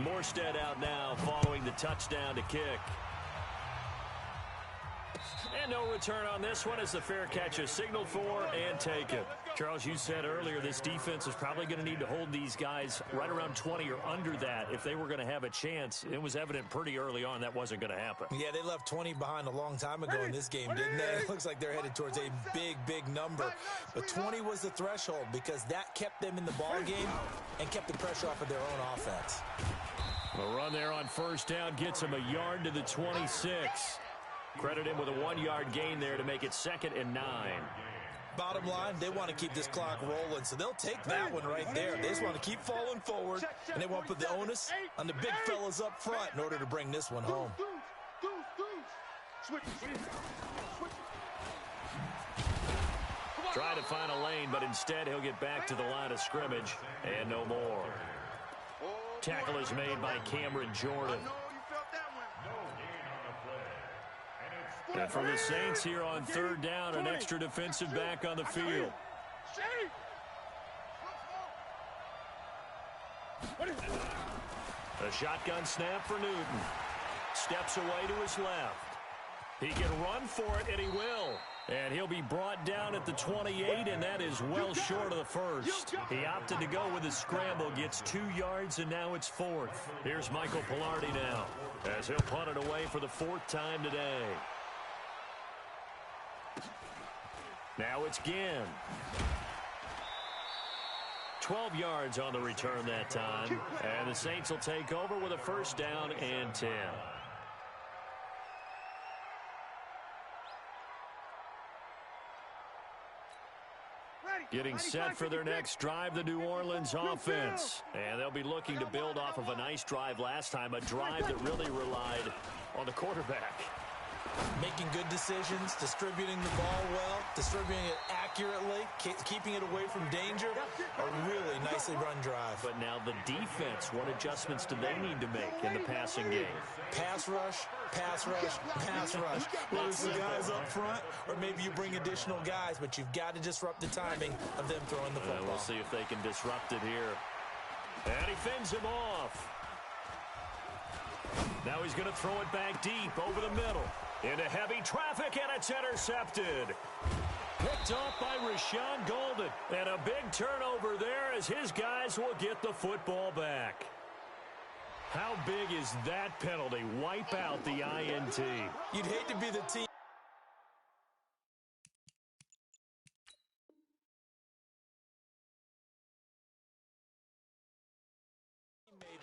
Morstead out now following the touchdown to kick. And no return on this one as the fair catch is signaled for and taken. Charles, you said earlier this defense is probably going to need to hold these guys right around 20 or under that if they were going to have a chance. It was evident pretty early on that wasn't going to happen. Yeah, they left 20 behind a long time ago in this game, didn't they? It looks like they're headed towards a big number. But 20 was the threshold because that kept them in the ball game and kept the pressure off of their own offense. A run there on first down gets him a yard to the 26. Credit him with a 1-yard gain there to make it 2nd and 9. Bottom line, they want to keep this clock rolling, so they'll take that one right there. They just want to keep falling forward, and they want to put the onus on the big fellas up front in order to bring this one home. Try to find a lane, but instead he'll get back to the line of scrimmage, and no more. Tackle is made by Cameron Jordan. And for the Saints here on 3rd down, an extra defensive back on the field. A shotgun snap for Newton. Steps away to his left. He can run for it, and he will. And he'll be brought down at the 28, and that is well short of the first. He opted to go with a scramble, gets 2 yards, and now it's 4th. Here's Michael Pilardi now, as he'll punt it away for the 4th time today. Now it's Ginn. 12 yards on the return that time. And the Saints will take over with a 1st down and 10. Getting set for their next drive, the New Orleans offense. And they'll be looking to build off of a nice drive last time, a drive that really relied on the quarterback. Making good decisions, distributing the ball well, distributing it accurately, keeping it away from danger. A really nicely run drive. But now the defense, what adjustments do they need to make in the passing game? Pass rush, pass rush, pass rush. Whether it's the guys up front or maybe you bring additional guys, but you've got to disrupt the timing of them throwing the football. We'll see if they can disrupt it here. And he fends him off. Now he's going to throw it back deep over the middle. Into heavy traffic, and it's intercepted. Picked off by Rashawn Golden. And a big turnover there as his guys will get the football back. How big is that penalty? Wipe out the INT. You'd hate to be the team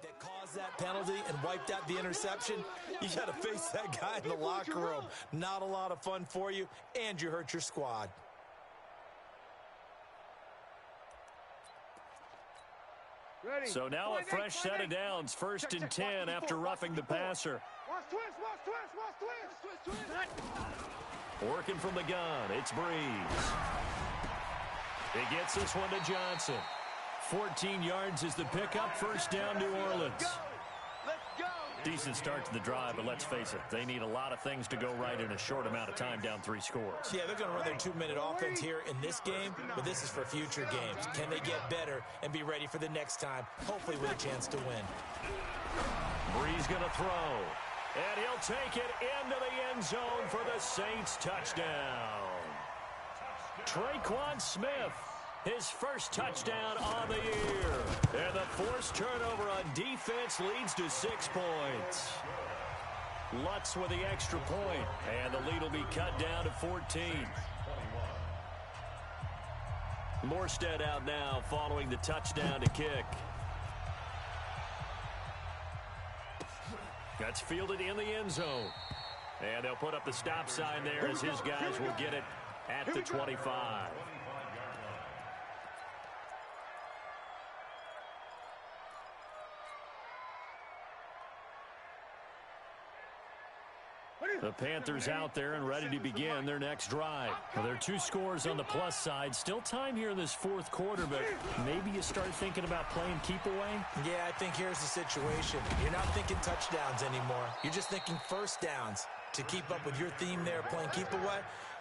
that caused that penalty and wiped out the interception. You got to face that guy in the locker room. Not a lot of fun for you, and you hurt your squad. So now a fresh set of downs, 1st and 10 after roughing the passer. Working from the gun, it's Breeze. He gets this one to Johnson. 14 yards is the pickup, 1st down New Orleans. Decent start to the drive, but let's face it, they need a lot of things to go right in a short amount of time, down 3 scores. Yeah, they're going to run their 2-minute offense here in this game, but this is for future games. Can they get better and be ready for the next time, hopefully with a chance to win? Breeze going to throw, and he'll take it into the end zone for the Saints touchdown. Traquan Smith, his first touchdown on the year. And the forced turnover on defense leads to 6 points. Lutz with the extra point, and the lead will be cut down to 14. Morstead out now following the touchdown to kick. That's fielded in the end zone. And they'll put up the stop sign there as his guys will get it at the 25. The Panthers out there and ready to begin their next drive. Well, there are 2 scores on the plus side. Still time here in this 4th quarter, but maybe you start thinking about playing keep away? Yeah, I think here's the situation. You're not thinking touchdowns anymore. You're just thinking 1st downs. To keep up with your theme there, playing keep away,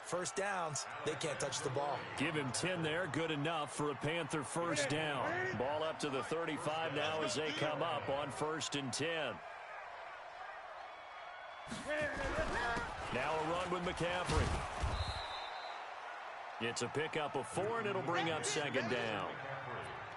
1st downs, they can't touch the ball. Give him 10 there, good enough for a Panther 1st down. Ball up to the 35 now as they come up on 1st and 10. Now a run on with McCaffrey. It's a pickup of 4, and it'll bring up second down.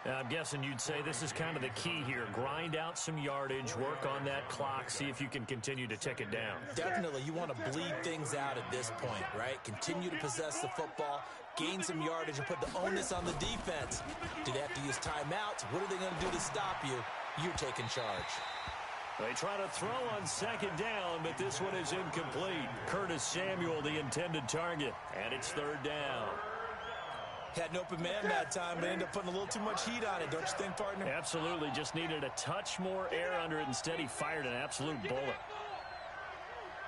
I'm guessing you'd say this is kind of the key here. Grind out some yardage, work on that clock, see if you can continue to tick it down. Definitely. You want to bleed things out at this point, right? Continue to possess the football, gain some yardage, and put the onus on the defense. Do they have to use timeouts? What are they going to do to stop you? You're taking charge. They try to throw on second down, but this one is incomplete. Curtis Samuel, the intended target, and it's third down. Had an open man that time, but ended up putting a little too much heat on it, don't you think, partner? Absolutely. Just needed a touch more air under it. Instead, he fired an absolute bullet.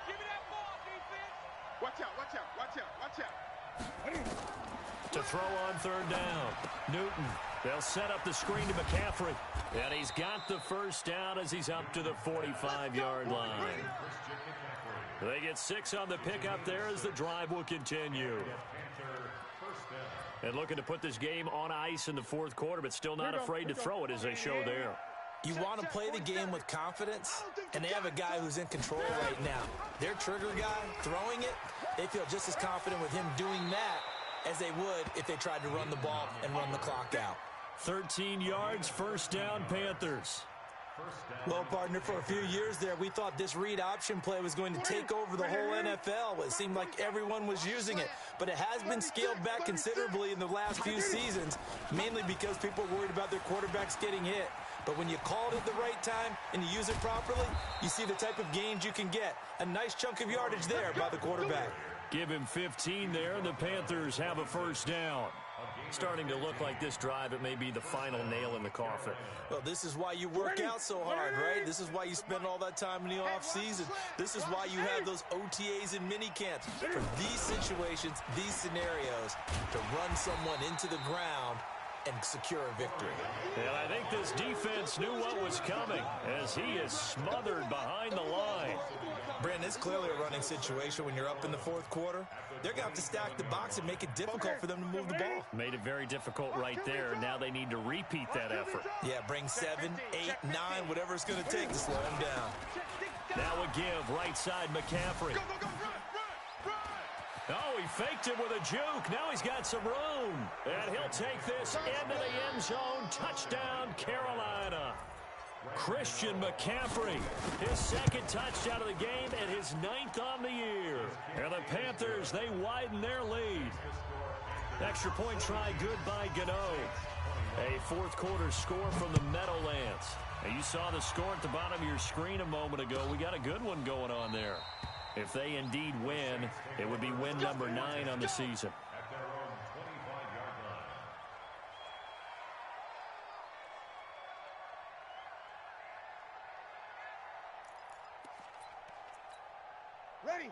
Give me that ball, defense. Watch out, watch out, watch out, watch out. To throw on third down. Newton. They'll set up the screen to McCaffrey. And he's got the first down as he's up to the 45-yard line. They get 6 on the pickup there as the drive will continue. And looking to put this game on ice in the fourth quarter, but still not afraid to throw it as they show there. You want to play the game with confidence, and they have a guy who's in control right now. Their trigger guy, throwing it, they feel just as confident with him doing that as they would if they tried to run the ball and run the clock out. 13 yards, first down, Panthers. Well, partner, for a few years there, we thought this read option play was going to take over the whole NFL. It seemed like everyone was using it, but it has been scaled back considerably in the last few seasons, mainly because people are worried about their quarterbacks getting hit. But when you call it at the right time and you use it properly, you see the type of gains you can get. A nice chunk of yardage there by the quarterback. Give him 15 there, and the Panthers have a first down. Starting to look like this drive, it may be the final nail in the coffin. Well, this is why you work out so hard, right? This is why you spend all that time in the offseason. This is why you have those OTAs and mini camps. For these situations, these scenarios, to run someone into the ground and secure a victory. And I think this defense knew what was coming as he is smothered behind the line. Brandon, it's clearly a running situation when you're up in the fourth quarter. They're going to have to stack the box and make it difficult for them to move the ball. Made it very difficult right there. Now they need to repeat that effort. Yeah, bring 7, 8, 9, whatever it's going to take to slow him down. Now a give, right side McCaffrey. Oh, he faked it with a juke. Now he's got some room. And he'll take this into the end zone. Touchdown, Carolina. Christian McCaffrey, his second touchdown of the game and his 9th on the year. And the Panthers, they widen their lead. Extra point try good by Gano. A fourth quarter score from the Meadowlands. And you saw the score at the bottom of your screen a moment ago. We got a good one going on there. If they indeed win, it would be win number 9 on the season.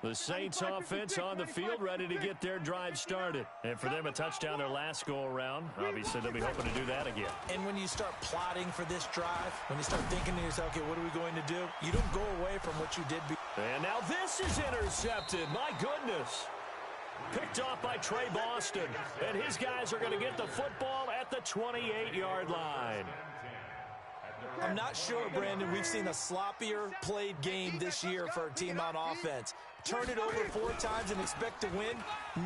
The Saints offense on the field, ready to get their drive started. And for them, a touchdown their last go-around. Obviously, they'll be hoping to do that again. And when you start plotting for this drive, when you start thinking to yourself, okay, what are we going to do? You don't go away from what you did before. And now this is intercepted. My goodness. Picked off by Trey Boston. And his guys are going to get the football at the 28-yard line. I'm not sure, Brandon, we've seen a sloppier played game this year for a team on offense. Turn it over 4 times and expect to win?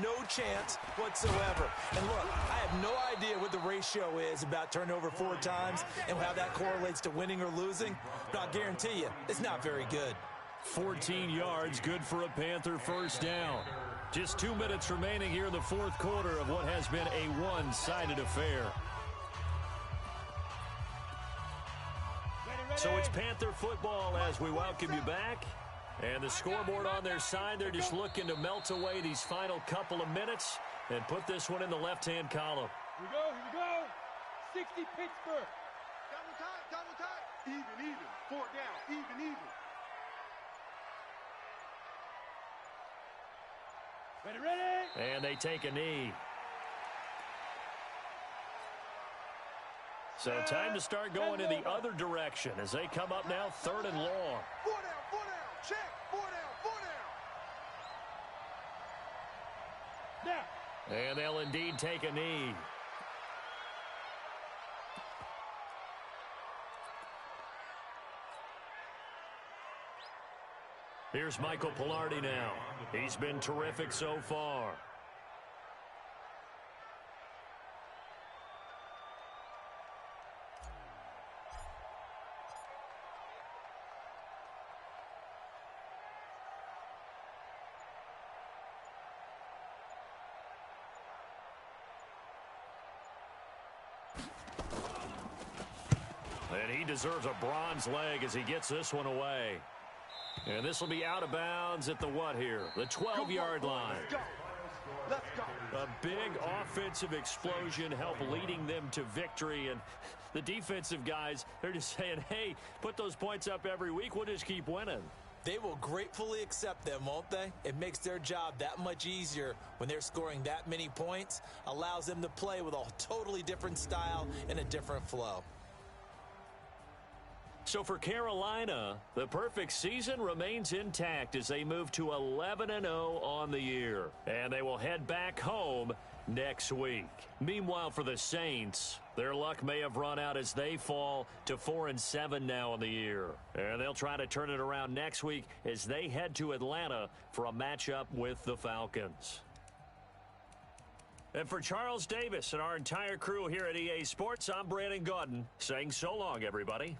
No chance whatsoever. And look, I have no idea what the ratio is about turning over 4 times and how that correlates to winning or losing, but I'll guarantee you, it's not very good. 14 yards, good for a Panther first down. Just 2 minutes remaining here in the fourth quarter of what has been a one-sided affair. So it's Panther football as we welcome you back. And the scoreboard on their side, they're just looking to melt away these final couple of minutes and put this one in the left-hand column. Here we go. 60 Pittsburgh. Double time. Even. 4 down. Even. Ready. And they take a knee. So time to start going in the other direction as they come up now 3rd and long. 4 down. Check. 4 down. Now. And they'll indeed take a knee. Here's Michael Pilardi now. He's been terrific so far. And he deserves a bronze leg as he gets this one away. And this will be out of bounds at the what here? The 12-yard line. Let's go. Let's go. A big offensive explosion helped leading them to victory. And the defensive guys, they're just saying, hey, put those points up every week. We'll just keep winning. They will gratefully accept them, won't they? It makes their job that much easier when they're scoring that many points. Allows them to play with a totally different style and a different flow. So for Carolina, the perfect season remains intact as they move to 11-0 on the year. And they will head back home next week. Meanwhile, for the Saints, their luck may have run out as they fall to 4-7 now on the year. And they'll try to turn it around next week as they head to Atlanta for a matchup with the Falcons. And for Charles Davis and our entire crew here at EA Sports, I'm Brandon Gaudin saying so long, everybody.